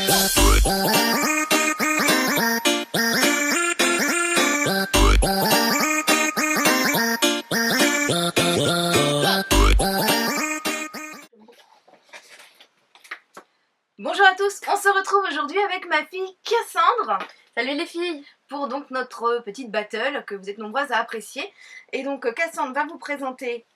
Bonjour à tous, on se retrouve aujourd'hui avec ma fille Cassandre. Salut les filles. Pour donc notre petite battle que vous êtes nombreuses à apprécier. Et donc Cassandre va vous présenter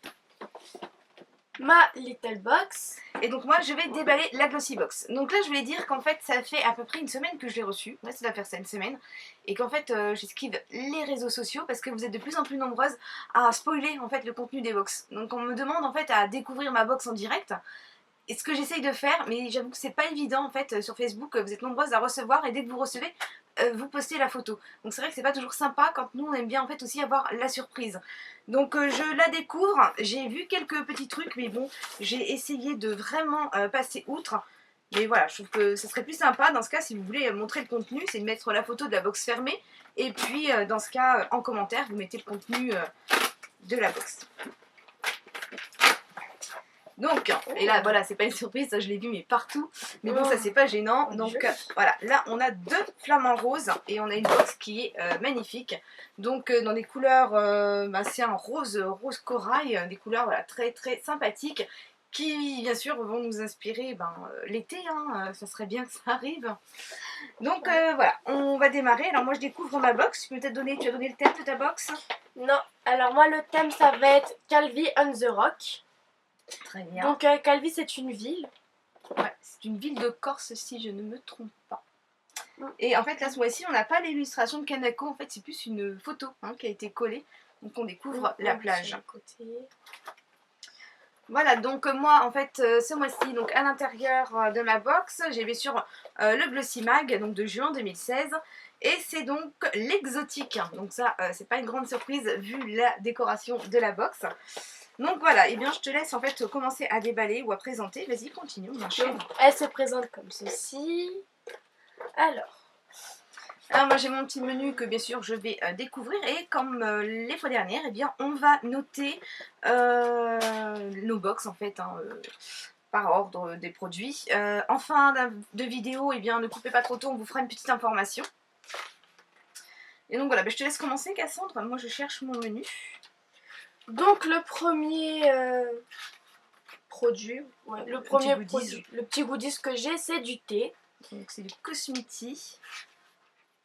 ma Little Box. Et donc moi je vais déballer la Glossy Box. Donc là je voulais dire qu'en fait ça fait à peu près une semaine que je l'ai reçue. Ouais, ça doit faire ça une semaine. Et qu'en fait j'esquive les réseaux sociaux parce que vous êtes de plus en plus nombreuses à spoiler en fait le contenu des box. Donc on me demande en fait à découvrir ma box en direct. Et ce que j'essaye de faire, mais j'avoue que c'est pas évident en fait sur Facebook, vous êtes nombreuses à recevoir et dès que vous recevez, vous postez la photo. Donc c'est vrai que c'est pas toujours sympa quand nous on aime bien en fait aussi avoir la surprise. Donc je la découvre, j'ai vu quelques petits trucs mais bon, j'ai essayé de vraiment passer outre. Mais voilà, je trouve que ce serait plus sympa dans ce cas si vous voulez montrer le contenu, c'est de mettre la photo de la box fermée. Et puis dans ce cas, en commentaire, vous mettez le contenu de la box. Donc, et là voilà, c'est pas une surprise, ça je l'ai vu mais partout, mais bon ça c'est pas gênant. Donc voilà, là on a deux flamants roses et on a une box qui est magnifique. Donc dans des couleurs, c'est un rose corail, des couleurs voilà, très très sympathiques qui bien sûr vont nous inspirer l'été, hein, ça serait bien que ça arrive. Donc voilà, on va démarrer. Alors moi je découvre ma box, tu as donné le thème de ta box? Non, alors moi le thème ça va être Calvi on the Rock. Très bien. Donc Calvi c'est une ville. Ouais, c'est une ville de Corse si je ne me trompe pas. Et en fait là ce mois-ci on n'a pas l'illustration de Kanako, en fait c'est plus une photo qui a été collée. Donc on découvre la plage. Côté. Voilà, donc moi en fait ce mois-ci, donc à l'intérieur de ma box, j'ai bien sûr le Glossy Mag donc de juin 2016. Et c'est donc l'exotique. Donc ça c'est pas une grande surprise vu la décoration de la box. Donc voilà, et bien je te laisse en fait commencer à déballer ou à présenter. Vas-y, continue, on enchaîne. Elle se présente comme ceci. Alors moi j'ai mon petit menu que bien sûr je vais découvrir. Et comme les fois dernières, eh bien on va noter nos box en fait. Par ordre des produits. En fin de vidéo, eh bien ne coupez pas trop tôt, on vous fera une petite information. Et donc voilà, je te laisse commencer Cassandre. Moi je cherche mon menu. Donc le premier produit, le petit goodies que j'ai, c'est du thé. Donc c'est du Cosmiti.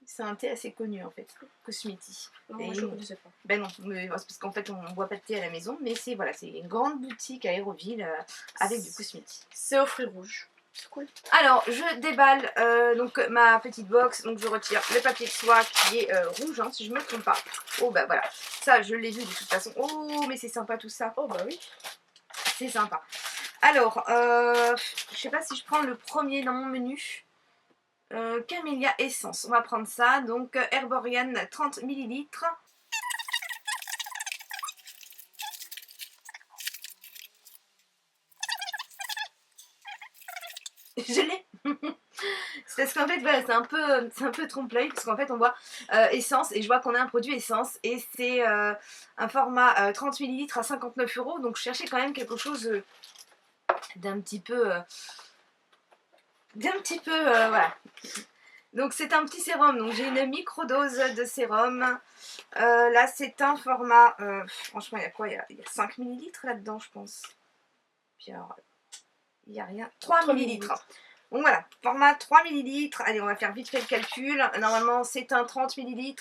C'est un thé assez connu en fait, Cosmiti. Moi je ne connaissais pas. Ben non, c'est parce qu'en fait on ne boit pas de thé à la maison, mais c'est voilà, c'est une grande boutique à Aéroville avec du Cosmiti. C'est aux fruits rouges. C'est cool. Alors je déballe donc ma petite box, donc je retire le papier de soie qui est rouge, si je ne me trompe pas. Oh bah voilà, ça je l'ai vu de toute façon. Oh mais c'est sympa tout ça. Oh bah oui. C'est sympa. Alors, je sais pas si je prends le premier dans mon menu. Camellia Essence, on va prendre ça. Donc Herborian 30 ml. Je l'ai. C'est parce qu'en fait voilà, c'est un peu trompe-l'œil parce qu'en fait on voit essence et je vois qu'on a un produit essence et c'est un format 30 ml à 59 €. Donc je cherchais quand même quelque chose d'un petit peu voilà. Donc c'est un petit sérum, donc j'ai une microdose de sérum. Là c'est un format, franchement il y a quoi, il y a 5 ml là-dedans je pense. Puis alors, il n'y a rien, 3 ml. Donc voilà, format 3 ml. Allez, on va faire vite fait le calcul. Normalement, c'est un 30 ml.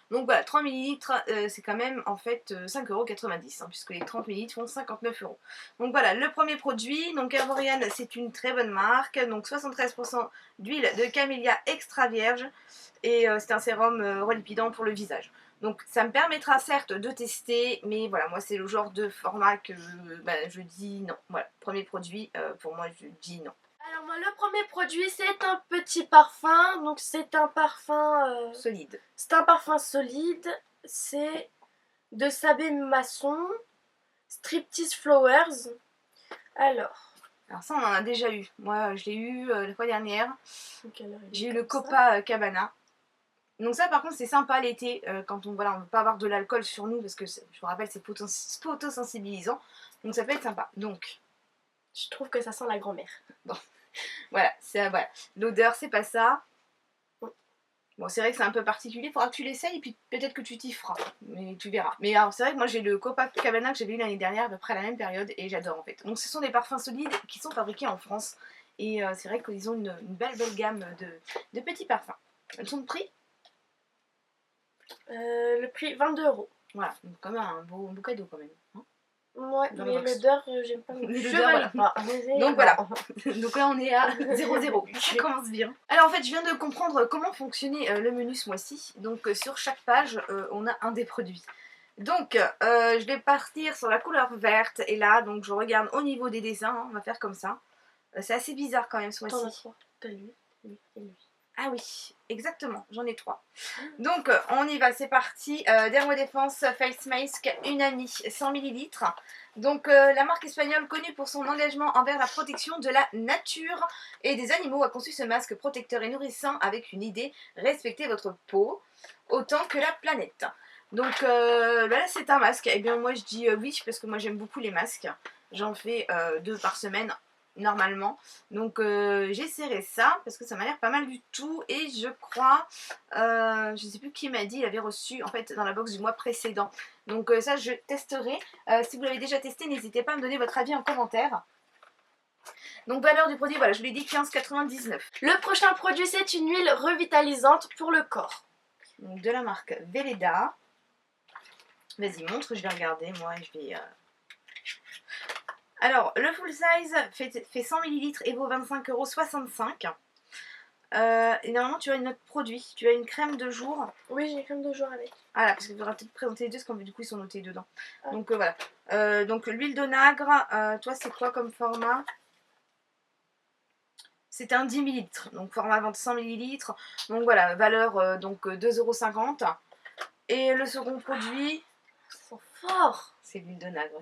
Donc voilà, 3 ml, c'est quand même en fait 5,90 €, puisque les 30 ml font 59 €. Donc voilà, le premier produit. Donc Herborian, c'est une très bonne marque. Donc 73% d'huile de camélia extra vierge. Et c'est un sérum relipidant pour le visage. Donc ça me permettra certes de tester, mais voilà, moi c'est le genre de format que je dis non. Voilà, premier produit, pour moi je dis non. Alors moi le premier produit c'est un petit parfum, donc c'est un parfum solide. C'est un parfum solide, c'est de Sabé Masson, Striptease Flowers. Alors ça on en a déjà eu, moi je l'ai eu la fois dernière, j'ai eu le Copa Copa Cabana. Donc ça par contre c'est sympa l'été, quand on ne veut pas avoir de l'alcool sur nous parce que je vous rappelle c'est photosensibilisant, donc ça peut être sympa. Donc je trouve que ça sent la grand-mère. Bon. Voilà, voilà. L'odeur, c'est pas ça. Bon, c'est vrai que c'est un peu particulier, il faudra que tu l'essayes et puis peut-être que tu t'y feras, mais tu verras. Mais alors, c'est vrai que moi j'ai le Copacabana que j'avais eu l'année dernière, à peu près à la même période, et j'adore en fait. Donc, ce sont des parfums solides qui sont fabriqués en France, et c'est vrai qu'ils ont une belle gamme de petits parfums. Elles sont de prix. Le prix 22 €. Voilà, donc quand même un beau cadeau quand même. Hein, Ouais, dans la mais box. l'odeur, j'aime pas. Mais Je l'odeur, valide voilà. pas. Donc voilà. Donc là on est à 0,0. Ça commence bien. Alors en fait je viens de comprendre comment fonctionnait le menu ce mois-ci. Donc sur chaque page on a un des produits. Donc je vais partir sur la couleur verte. Et là donc je regarde au niveau des dessins. Hein, on va faire comme ça. C'est assez bizarre quand même ce T'en as mois-ci. 3. T'as lui, lui et lui. Ah oui, exactement, j'en ai 3. Donc on y va, c'est parti. Dermodéfense Face Mask Unani 100 ml. Donc la marque espagnole connue pour son engagement envers la protection de la nature et des animaux a conçu ce masque protecteur et nourrissant avec une idée: respecter votre peau autant que la planète. Donc là c'est un masque. Et bien moi je dis oui parce que moi j'aime beaucoup les masques. J'en fais 2 par semaine normalement. Donc j'essaierai ça parce que ça m'a l'air pas mal du tout. Et je crois, je sais plus qui m'a dit, il avait reçu en fait dans la box du mois précédent. Donc ça je testerai. Si vous l'avez déjà testé, n'hésitez pas à me donner votre avis en commentaire. Donc valeur du produit, voilà, je vous l'ai dit, 15,99. Le prochain produit, c'est une huile revitalisante pour le corps. Donc de la marque Velleda. Vas-y, montre, je vais regarder moi et je vais... Alors, le full size fait 100 ml et vaut 25,65 €. Et normalement, tu as une autre produit. Tu as une crème de jour. Oui, j'ai une crème de jour avec. Ah là, parce que tu auras peut-être présenté les deux, parce qu'en du coup, ils sont notés dedans. Ah. Donc voilà. Donc l'huile d'onagre, toi, c'est quoi comme format? C'est un 10 ml. Donc format vente 100 ml. Donc voilà, valeur donc 2,50 €. Et le second produit, Ça sent fort. c'est l'huile d'onagre.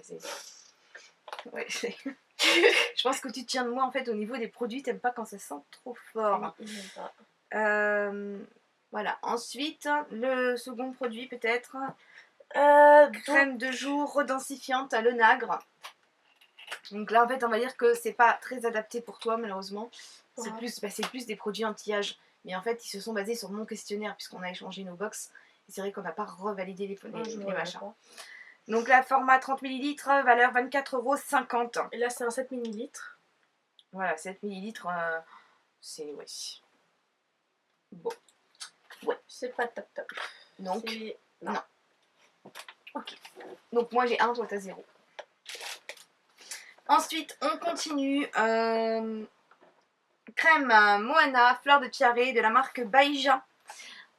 Ouais, je pense que tu tiens de moi en fait au niveau des produits, t'aimes pas quand ça sent trop fort. Oui, j'aime pas. Voilà, ensuite le second produit peut-être, Donc, crème de jour redensifiante à l'onagre. Donc là en fait on va dire que c'est pas très adapté pour toi malheureusement. C'est Ouais. plus des produits anti-âge. Mais en fait ils se sont basés sur mon questionnaire puisqu'on a échangé nos box. Et c'est vrai qu'on n'a pas revalidé les machins. Donc là format 30 ml, valeur 24,50 €. Et là, c'est un 7 ml. Voilà, 7 ml, c'est... ouais. Bon. Ouais. C'est pas top top. Donc, non. Ok. Donc moi j'ai 1, toi t'as 0. Ensuite, on continue. Crème Moana, fleur de tiare de la marque Baija.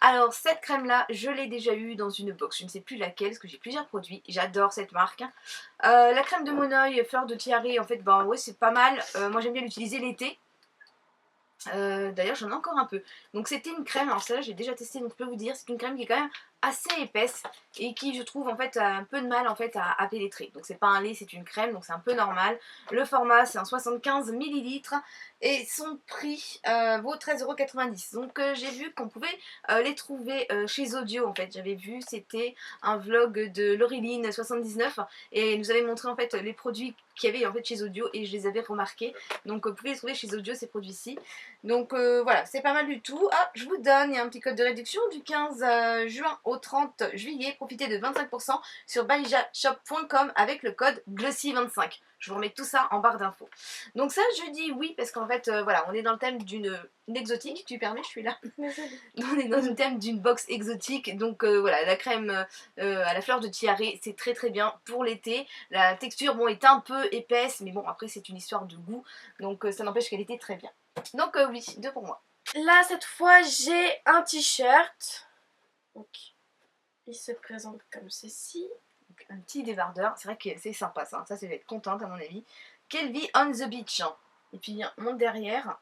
Alors cette crème là, je l'ai déjà eue dans une box, je ne sais plus laquelle, parce que j'ai plusieurs produits, j'adore cette marque. La crème de Monoeil, fleur de tiare, en fait, ben ouais c'est pas mal. Moi j'aime bien l'utiliser l'été. D'ailleurs j'en ai encore un peu. Donc c'était une crème, alors celle-là j'ai déjà testé, donc je peux vous dire, c'est une crème qui est quand même assez épaisse et qui je trouve en fait a un peu de mal en fait à pénétrer. Donc c'est pas un lait, c'est une crème, donc c'est un peu normal. Le format c'est un 75 ml et son prix vaut 13,90 €. Donc j'ai vu qu'on pouvait les trouver chez Audio en fait. J'avais vu, c'était un vlog de Laureline 79 et elle nous avait montré en fait les produits qu'il y avait en fait chez Audio et je les avais remarqués. Donc vous pouvez les trouver chez Audio ces produits-ci. Donc voilà, c'est pas mal du tout. Ah, je vous donne, il y a un petit code de réduction du 15 juin au 30 juillet. Profitez de 25% sur baijashop.com avec le code Glossy25. Je vous remets tout ça en barre d'infos. Donc ça, je dis oui parce qu'en fait, voilà, on est dans le thème d'une exotique. Tu permets, je suis là. On est dans le thème d'une box exotique. Donc voilà, la crème à la fleur de tiare, c'est très très bien pour l'été. La texture, bon, est un peu épaisse, mais bon, après, c'est une histoire de goût. Donc ça n'empêche qu'elle était très bien. Donc oui, 2 pour moi. Là, cette fois, j'ai un t-shirt. Donc, il se présente comme ceci. Donc, un petit débardeur, c'est vrai que c'est sympa ça. Ça va être contente à mon avis. Kelvy on the beach. Et puis on monte derrière.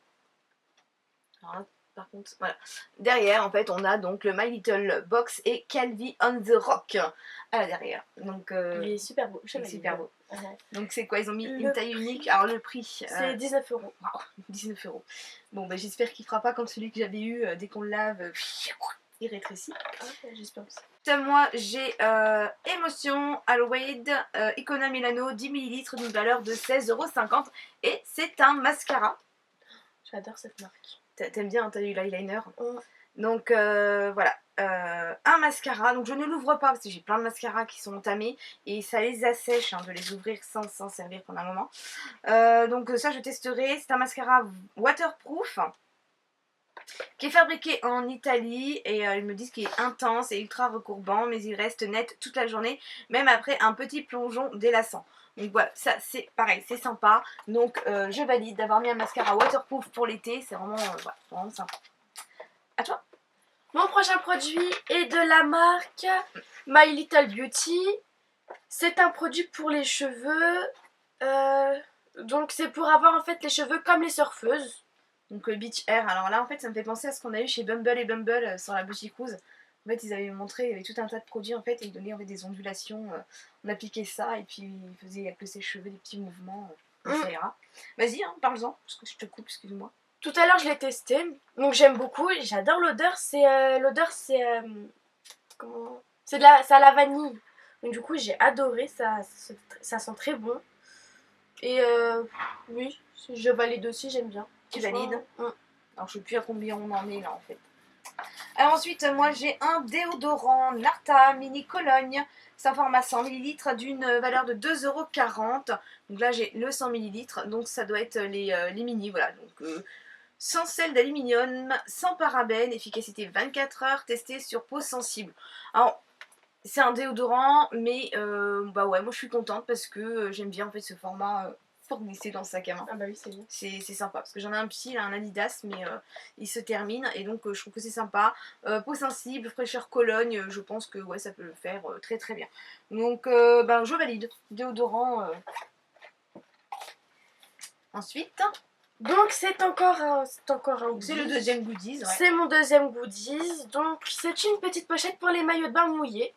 Alors là, par contre, voilà. Derrière, en fait, on a donc le My Little Box et Calvi on the Rock à la derrière. Donc, il est super beau. il est super beau. Ouais. Donc, c'est quoi? Ils ont mis Le une taille prix, unique. Alors, le prix, c'est 19 €. Wow, 19 €. Bon, bah, j'espère qu'il fera pas comme celui que j'avais eu dès qu'on le lave. Il rétrécit. Ah, j'espère aussi. Moi, j'ai Emotion Always Icona Milano 10 ml d'une valeur de 16,50 € et c'est un mascara. J'adore cette marque. T'aimes bien, t'as eu l'eyeliner. Ouais. Donc voilà, un mascara. Donc je ne l'ouvre pas parce que j'ai plein de mascaras qui sont entamés et ça les assèche de les ouvrir sans servir pendant un moment. Donc ça je testerai. C'est un mascara waterproof qui est fabriqué en Italie et ils me disent qu'il est intense et ultra recourbant mais il reste net toute la journée même après un petit plongeon délassant. Donc voilà, ça c'est pareil, c'est sympa. Donc je valide d'avoir mis un mascara waterproof pour l'été, c'est vraiment, voilà, vraiment sympa. À toi. Mon prochain produit est de la marque My Little Beauty. C'est un produit pour les cheveux. Donc c'est pour avoir en fait les cheveux comme les surfeuses. Donc Beach Air, alors là en fait ça me fait penser à ce qu'on a eu chez Bumble et Bumble sur la boutique Rose. En fait ils avaient montré, il y avait tout un tas de produits en fait et ils donnaient en fait des ondulations. On appliquait ça et puis ils faisaient avec ses cheveux des petits mouvements. Ça ira. Vas-y, parle-en, parce que je te coupe, excuse-moi. Tout à l'heure je l'ai testé, donc j'aime beaucoup, j'adore l'odeur. C'est comment, c'est à la vanille. Donc du coup j'ai adoré, ça sent très bon. Et oui, je valide aussi, j'aime bien. Tu valides. Alors je sais plus à combien on en est là en fait. Alors ensuite moi j'ai un déodorant Narta Mini Cologne. C'est un format 100 ml d'une valeur de 2,40 €. Donc là j'ai le 100 ml, donc ça doit être les mini, voilà. Donc sans sel d'aluminium, sans parabènes, efficacité 24 heures, testé sur peau sensible. Alors c'est un déodorant, mais bah ouais, moi je suis contente parce que j'aime bien en fait ce format pour glisser dans le sac à main. Ah bah oui, c'est bien. C'est sympa parce que j'en ai un petit, là, un Adidas, mais il se termine et donc je trouve que c'est sympa. Peau sensible, fraîcheur Cologne, je pense que ouais, ça peut le faire très très bien. Donc ben, je valide. Déodorant. Ensuite. Donc c'est encore un goodies. C'est le deuxième goodies. Ouais. C'est mon deuxième goodies. Donc c'est une petite pochette pour les maillots de bain mouillés.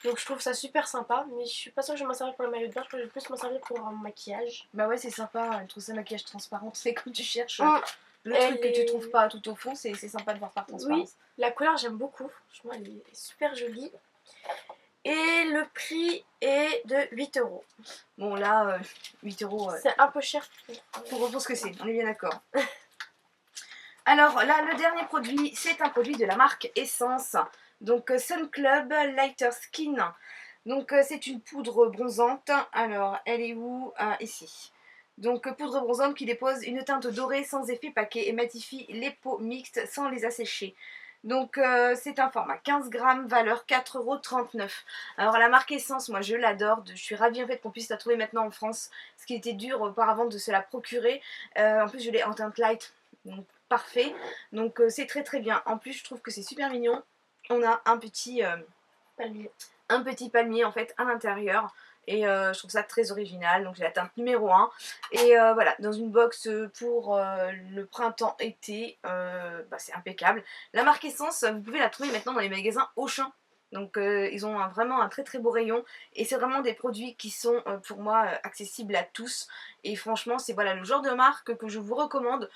Donc je trouve ça super sympa, mais je suis pas sûre que je vais m'en servir pour les maillots de bain, je crois que je vais plus m'en servir pour mon maquillage. Bah ouais, c'est sympa, je trouve ça maquillage transparent, c'est quand tu cherches le truc que tu trouves pas tout au fond, c'est sympa de voir par transparence. Oui, la couleur j'aime beaucoup, franchement elle est super jolie. Et le prix est de 8 €. Bon là, 8 €. C'est un peu cher pour ce que c'est, on est bien d'accord. Alors là, le dernier produit, c'est un produit de la marque Essence. Donc Sun Club Lighter Skin. Donc c'est une poudre bronzante. Alors elle est où? Ici. Donc poudre bronzante qui dépose une teinte dorée sans effet paquet et matifie les peaux mixtes sans les assécher. Donc c'est un format 15 grammes, valeur 4,39 €. Alors la marque Essence, moi je l'adore, je suis ravie en fait qu'on puisse la trouver maintenant en France, ce qui était dur auparavant de se la procurer. En plus je l'ai en teinte light, donc parfait, donc c'est très très bien. En plus je trouve que c'est super mignon, on a un petit palmier en fait à l'intérieur. Et je trouve ça très original, donc j'ai la teinte numéro 1. Et voilà, dans une box pour le printemps-été, bah, c'est impeccable. La marque Essence, vous pouvez la trouver maintenant dans les magasins Auchan. Donc ils ont vraiment un très très beau rayon. Et c'est vraiment des produits qui sont pour moi accessibles à tous. Et franchement, c'est voilà, le genre de marque que je vous recommande.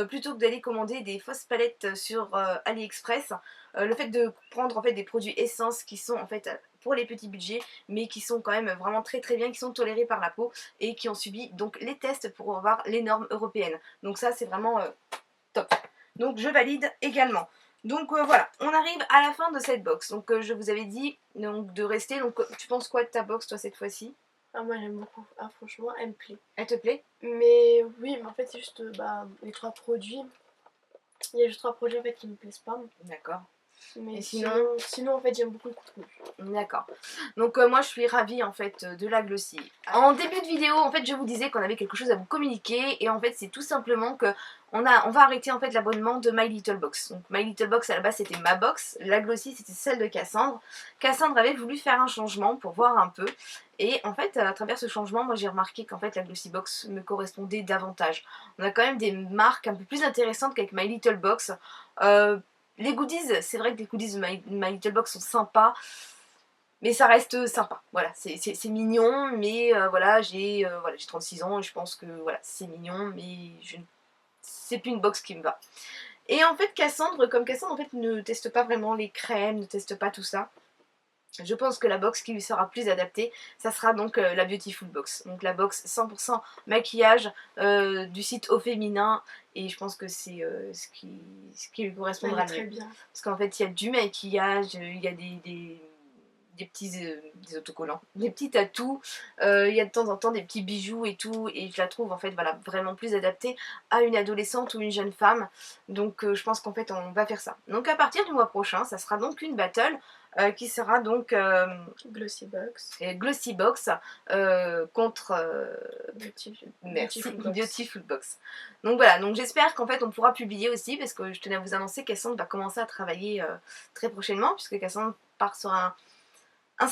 Plutôt que d'aller commander des fausses palettes sur AliExpress. Le fait de prendre en fait des produits Essence qui sont en fait pour les petits budgets, mais qui sont quand même vraiment très très bien, qui sont tolérés par la peau et qui ont subi donc les tests pour avoir les normes européennes. Donc ça c'est vraiment top. Donc je valide également. Donc voilà, on arrive à la fin de cette box. Donc je vous avais dit donc, de rester. Donc tu penses quoi de ta box toi cette fois-ci? Ah moi j'aime beaucoup, ah franchement elle me plaît. Elle te plaît? Mais oui, mais en fait c'est juste les 3 produits. Il y a juste 3 produits en fait qui me plaisent pas. D'accord. Mais sinon en fait j'aime beaucoup le contenu. D'accord. Donc moi je suis ravie en fait de la Glossy. En début de vidéo en fait je vous disais qu'on avait quelque chose à vous communiquer et en fait c'est tout simplement que on va arrêter en fait l'abonnement de My Little Box. Donc My Little Box à la base c'était ma box, la Glossy c'était celle de Cassandre. Cassandre avait voulu faire un changement pour voir un peu et en fait à travers ce changement moi j'ai remarqué qu'en fait la Glossy Box me correspondait davantage. On a quand même des marques un peu plus intéressantes qu'avec My Little Box. Les goodies, c'est vrai que les goodies de My Little Box sont sympas, mais ça reste sympa. Voilà, c'est mignon, mais voilà, j'ai 36 ans et je pense que voilà, c'est mignon, mais c'est plus une box qui me va. Et en fait, Cassandre, comme Cassandre en fait ne teste pas vraiment les crèmes, ne teste pas tout ça. Je pense que la box qui lui sera plus adaptée, ça sera donc la Beautiful Box. Donc la box 100% maquillage du site Au Féminin. Et je pense que c'est ce qui lui correspondra très mieux. bien. Parce qu'en fait, il y a du maquillage, il y a des petits des autocollants, des petits tatous, il y a de temps en temps des petits bijoux et tout, et je la trouve en fait voilà, vraiment plus adaptée à une adolescente ou une jeune femme, donc je pense qu'en fait on va faire ça. Donc à partir du mois prochain, ça sera donc une battle qui sera donc Glossy Box. Glossy Box contre merci, Beautiful Box. Box. Donc voilà, donc j'espère qu'en fait on pourra publier aussi, parce que je tenais à vous annoncer qu'Cassandre va commencer à travailler très prochainement, puisque Cassandre part sur un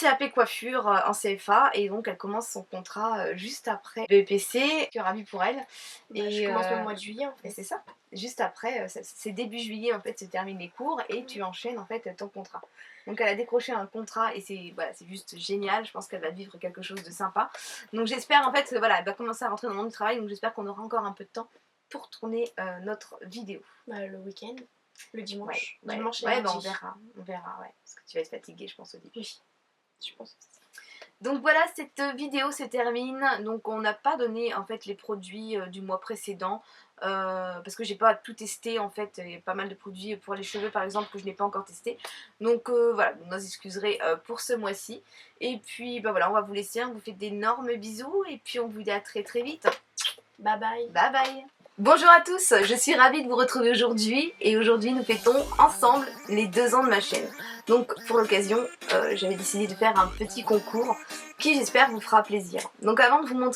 CAP coiffure en CFA, et donc elle commence son contrat juste après BEPC. Je suis ravie pour elle. Et je commence le mois de juillet en fait. C'est ça. Juste après, c'est début juillet en fait, se terminent les cours et tu enchaînes en fait ton contrat. Donc elle a décroché un contrat et c'est voilà, c'est juste génial. Je pense qu'elle va vivre quelque chose de sympa. Donc j'espère en fait, voilà, elle va commencer à rentrer dans le monde du travail. Donc j'espère qu'on aura encore un peu de temps pour tourner notre vidéo. Le week-end, le dimanche. Ouais, Dimanche et ouais, lundi. on verra, ouais, parce que tu vas être fatiguée, je pense au début. Oui, je pense. Donc voilà, cette vidéo se termine. Donc on n'a pas donné en fait les produits du mois précédent parce que j'ai pas tout testé en fait. Il y a pas mal de produits pour les cheveux par exemple que je n'ai pas encore testé. Donc voilà, vous nous excuserez pour ce mois-ci. Et puis bah voilà, on va vous laisser. On vous fait d'énormes bisous et puis on vous dit à très très vite. Bye bye. Bye bye. Bonjour à tous, je suis ravie de vous retrouver aujourd'hui et aujourd'hui nous fêtons ensemble les 2 ans de ma chaîne. Donc pour l'occasion, j'avais décidé de faire un petit concours qui j'espère vous fera plaisir. Donc avant de vous montrer